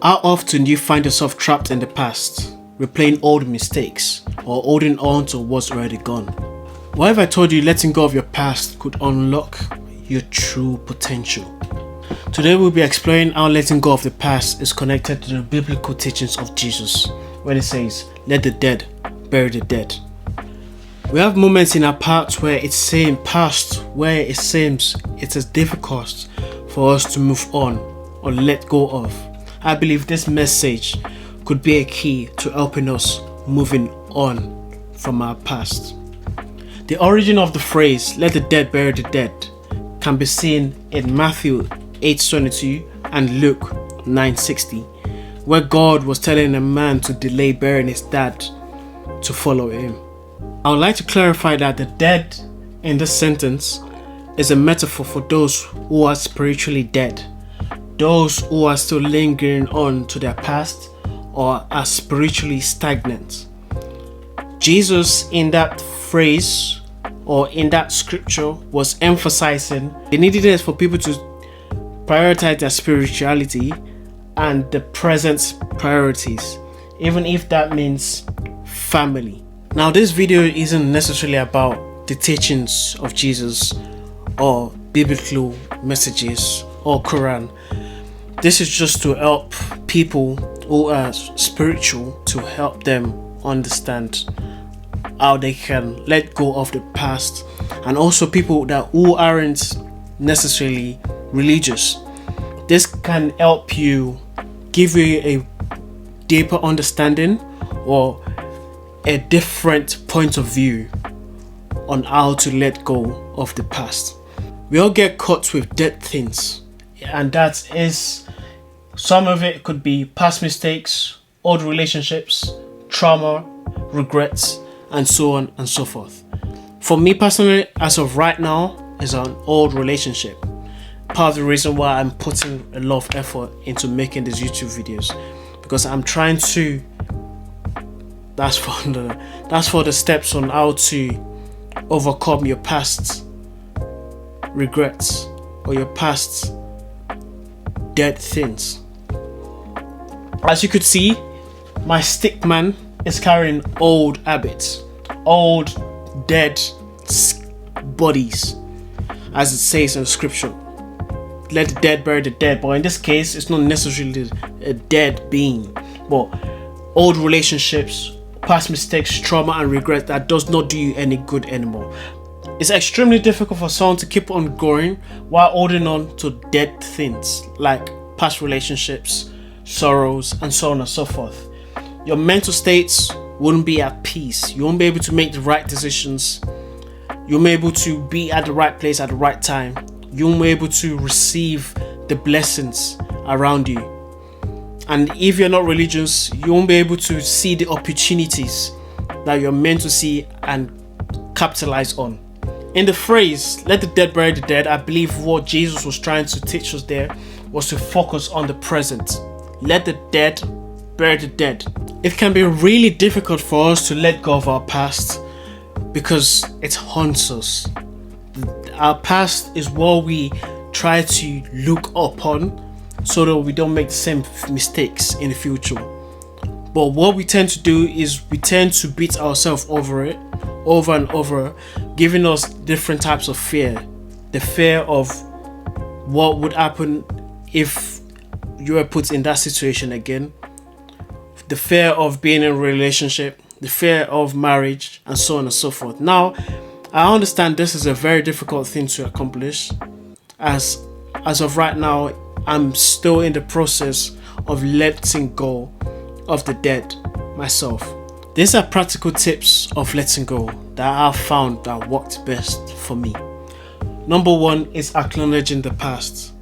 How often do you find yourself trapped in the past, replaying old mistakes, or holding on to what's already gone? What if I told you letting go of your past could unlock your true potential? Today we'll be exploring how letting go of the past is connected to the biblical teachings of Jesus, when it says, "Let the dead bury the dead." We have moments in our past where it seems it is difficult for us to move on or let go of. I believe this message could be a key to helping us moving on from our past. The origin of the phrase "let the dead bury the dead" can be seen in Matthew 8:22 and Luke 9:60, where God was telling a man to delay burying his dad to follow him. I would like to clarify that the dead in this sentence is a metaphor for those who are spiritually dead, those who are still lingering on to their past or are spiritually stagnant. Jesus in that phrase or in that scripture was emphasizing the neediness for people to prioritize their spirituality and the present priorities, even if that means family. Now, this video isn't necessarily about the teachings of Jesus or biblical messages or Quran. This is just to help people who are spiritual, to help them understand how they can let go of the past, and also people who aren't necessarily religious. This can help you, give you a deeper understanding or a different point of view on how to let go of the past. We all get caught with dead things, and that is, some of it could be past mistakes, old relationships, trauma, regrets, and so on and so forth. For me personally, as of right now, is an old relationship. Part of the reason why I'm putting a lot of effort into making these YouTube videos, because I'm trying to, that's for the steps on how to overcome your past regrets or your past dead things. As you could see, my stick man is carrying old habits, old dead bodies, as it says in the scripture. Let the dead bury the dead. But in this case, it's not necessarily a dead being, but old relationships, past mistakes, trauma and regret that does not do you any good anymore. It's extremely difficult for someone to keep on going while holding on to dead things like past relationships, sorrows, and so on and so forth. Your mental states wouldn't be at peace. You won't be able to make the right decisions. You won't be able to be at the right place at the right time. You won't be able to receive the blessings around you. And if you're not religious, you won't be able to see the opportunities that you're meant to see and capitalize on. In the phrase, "let the dead bury the dead," I believe what Jesus was trying to teach us there was to focus on the present. Let the dead bury the dead. It can be really difficult for us to let go of our past because it haunts us. Our past is what we try to look upon so that we don't make the same mistakes in the future. But what we tend to do is we tend to beat ourselves over it, over and over, giving us different types of fear. The fear of what would happen if you were put in that situation again, the fear of being in a relationship, the fear of marriage, and so on and so forth. Now, I understand this is a very difficult thing to accomplish, as of right now, I'm still in the process of letting go of the dead myself. These are practical tips of letting go that I've found that worked best for me. Number one is acknowledging the past.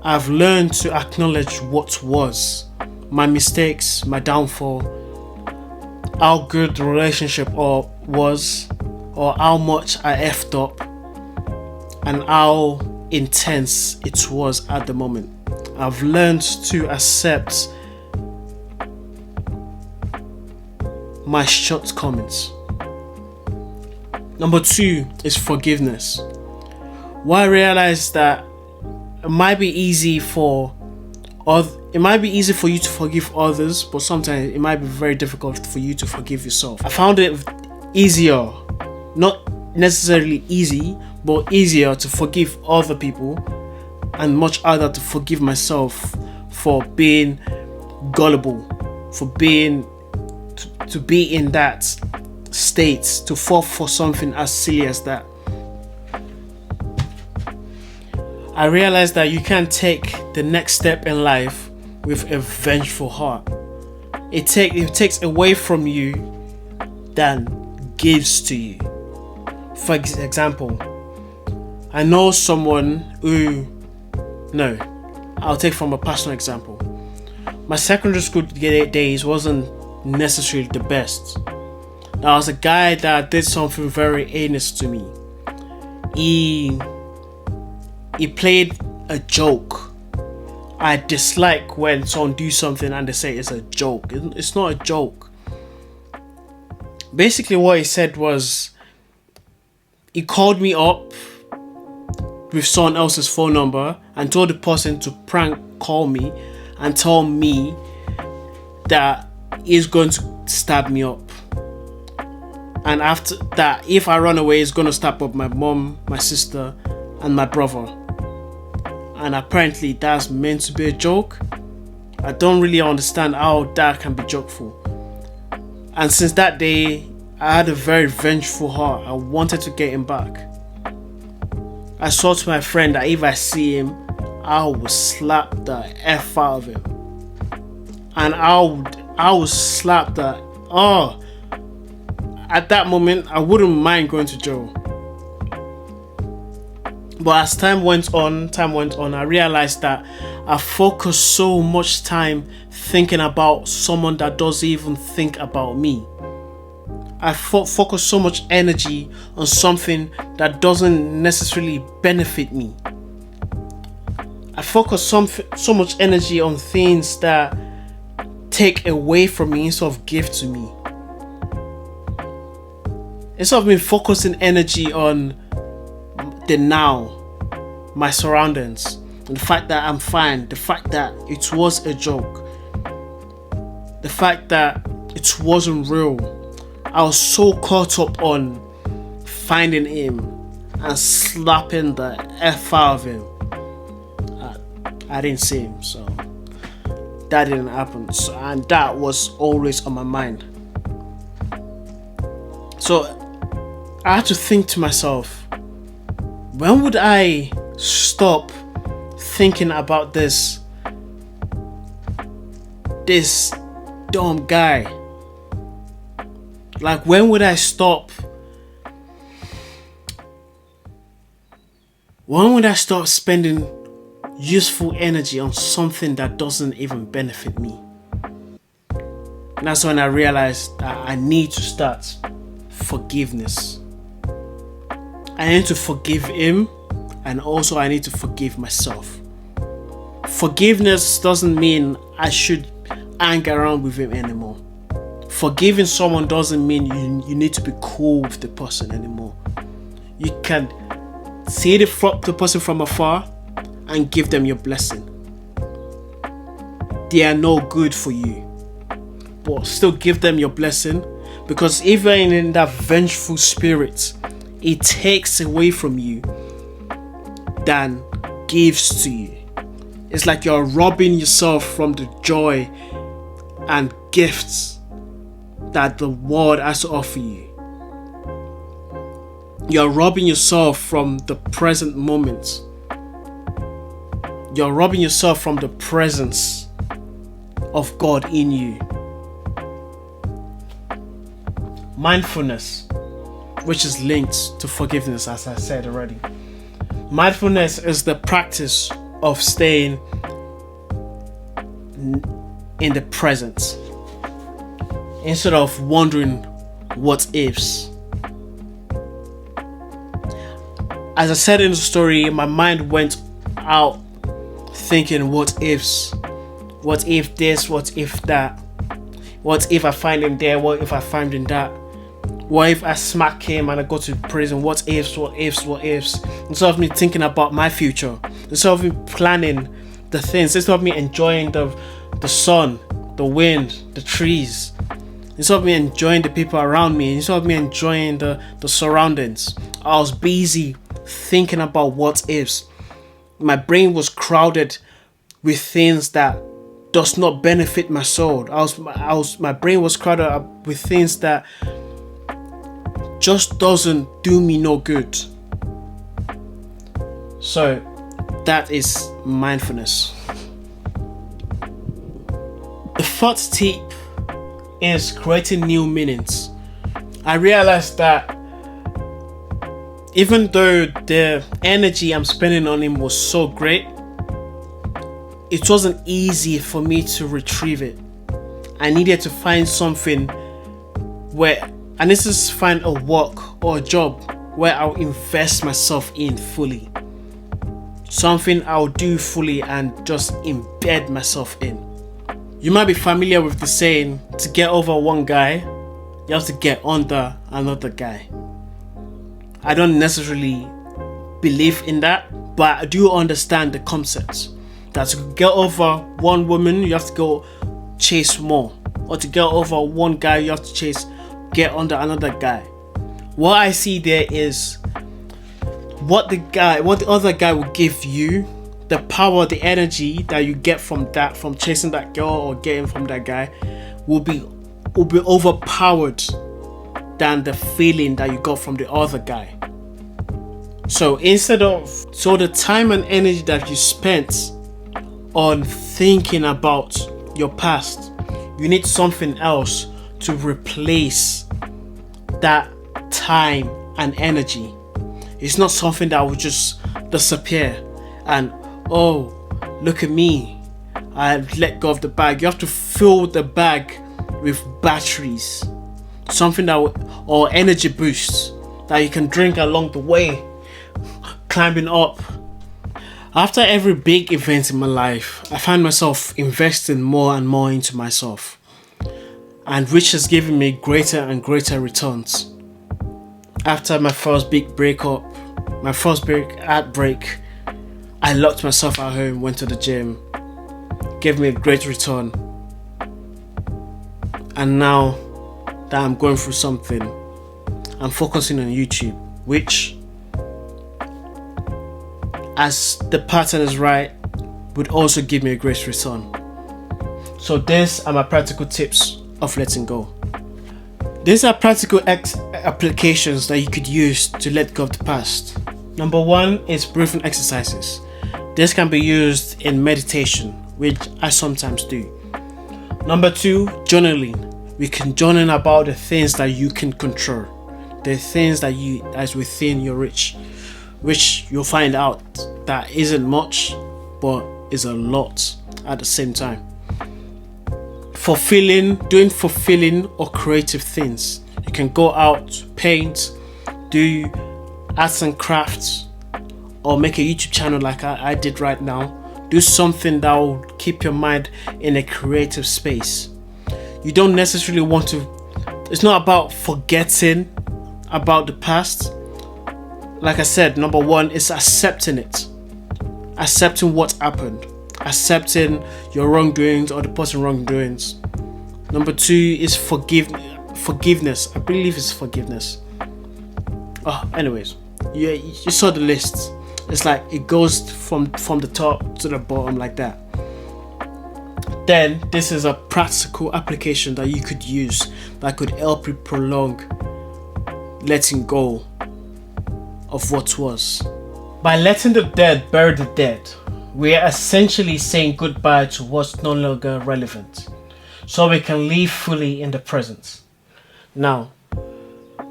I've learned to acknowledge what was, my mistakes, my downfall, how good the relationship was, or how much I effed up, and how intense it was at the moment. I've learned to accept my shortcomings. Number two is forgiveness. What I realized that it might be easy for it might be easy for you to forgive others, but sometimes it might be very difficult for you to forgive yourself. I found it easier, not necessarily easy, but easier to forgive other people, and much harder to forgive myself for being gullible, for being to be in that state, to fall for something as silly as that. I realized that you can't take the next step in life with a vengeful heart. It takes away from you than gives to you. For example, I know someone who, no, I'll take from a personal example. My secondary school days wasn't necessarily the best. There was a guy that did something very heinous to me. He played a joke. I dislike when someone do something and they say it's a joke. It's not a joke. Basically what he said was, he called me up with someone else's phone number and told the person to prank call me and tell me that he's going to stab me up. And after that, if I run away, he's going to stab up my mom, my sister, and my brother. And apparently that's meant to be a joke. I don't really understand how that can be jokeful. And since that day, I had a very vengeful heart. I wanted to get him back. I swore to my friend that if I see him, I will slap the F out of him. And I would slap the, at that moment, I wouldn't mind going to jail. But as time went on, I realized that I focused so much time thinking about someone that doesn't even think about me. I focus so much energy on something that doesn't necessarily benefit me. I focus so much energy on things that take away from me instead of give to me. Instead of me focusing energy on the now, my surroundings, and the fact that I'm fine, the fact that it was a joke, the fact that it wasn't real. I was so caught up on finding him and slapping the F out of him. I didn't see him, so that didn't happen. So, and that was always on my mind. So I had to think to myself, when would I stop thinking about this dumb guy? Like, when would I stop? When would I stop spending useful energy on something that doesn't even benefit me? And that's when I realized that I need to start forgiveness. I need to forgive him, and also I need to forgive myself. Forgiveness doesn't mean I should hang around with him anymore. Forgiving someone doesn't mean you need to be cool with the person anymore. You can see the person from afar and give them your blessing. They are no good for you, but still give them your blessing, because even in that vengeful spirit, it takes away from you than gives to you. It's like you're robbing yourself from the joy and gifts that the world has to offer you. You're robbing yourself from the present moment. You're robbing yourself from the presence of God in you. Mindfulness, which is linked to forgiveness, as I said already. Mindfulness is the practice of staying in the present instead of wondering what ifs. As I said in the story, my mind went out thinking what ifs. What if this? What if that? What if I find him there? What if I find him that? What if I smack him and I go to prison? What ifs? What ifs? What ifs? Instead of me thinking about my future, instead of me planning the things, instead of me enjoying the sun, the wind, the trees, instead of me enjoying the people around me, instead of me enjoying the surroundings, I was busy thinking about what ifs. My brain was crowded with things that does not benefit my soul. My brain was crowded up with things that just doesn't do me no good. So that is mindfulness. The fourth tip is creating new meanings. I realized that even though the energy I'm spending on him was so great, it wasn't easy for me to retrieve it. I needed to find something find a work or a job where I'll invest myself in fully. Something I'll do fully and just embed myself in. You might be familiar with the saying, to get over one guy, you have to get under another guy. I don't necessarily believe in that, but I do understand the concept that to get over one woman, you have to go chase more, or to get over one guy, you have to get under another guy. What I see there is what the other guy will give you, the power, the energy that you get from chasing that girl or getting from that guy will be overpowered than the feeling that you got from the other guy. So the time and energy that you spent on thinking about your past, you need something else to replace that time and energy. It's not something that will just disappear and, oh, look at me, I let go of the bag. You have to fill the bag with batteries, something or energy boosts that you can drink along the way, climbing up. After every big event in my life, I find myself investing more and more into myself, and which has given me greater and greater returns. After my first big heartbreak, I locked myself at home, went to the gym, gave me a great return. And now that I'm going through something, I'm focusing on YouTube, which, as the pattern is right, would also give me a great return. So these are my practical tips of letting go. These are practical applications that you could use to let go of the past. Number 1 is breathing exercises. This can be used in meditation, which I sometimes do. Number 2, journaling. We can journal about the things that you can control, the things that's within your reach, which you'll find out that isn't much, but is a lot at the same time. Doing fulfilling or creative things. You can go out, paint, do arts and crafts, or make a YouTube channel like I did right now. Do something that will keep your mind in a creative space. You don't necessarily want to, it's not about forgetting about the past. Like I said, number 1 is accepting it. Accepting what happened. Accepting your wrongdoings or the person's wrongdoings. Number 2 is forgiveness. I believe it's forgiveness. Anyways, you saw the list. It's like it goes from the top to the bottom like that. Then this is a practical application that you could use that could help you prolong letting go of what was. By letting the dead bury the dead, we are essentially saying goodbye to what's no longer relevant, so we can live fully in the present. Now,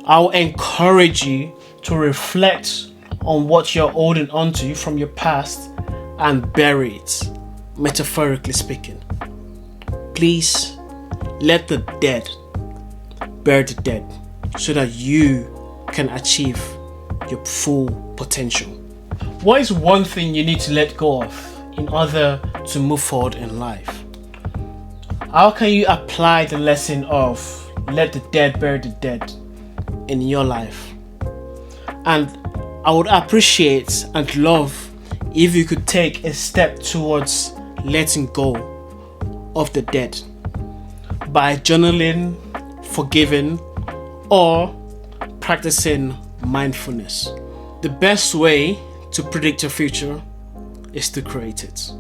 I'll encourage you to reflect on what you're holding onto from your past and bury it, metaphorically speaking. Please let the dead bury the dead so that you can achieve your full potential. What is one thing you need to let go of in order to move forward in life? How can you apply the lesson of let the dead bury the dead in your life? And I would appreciate and love if you could take a step towards letting go of the dead by journaling, forgiving, or practicing mindfulness. The best way to predict your future is to create it.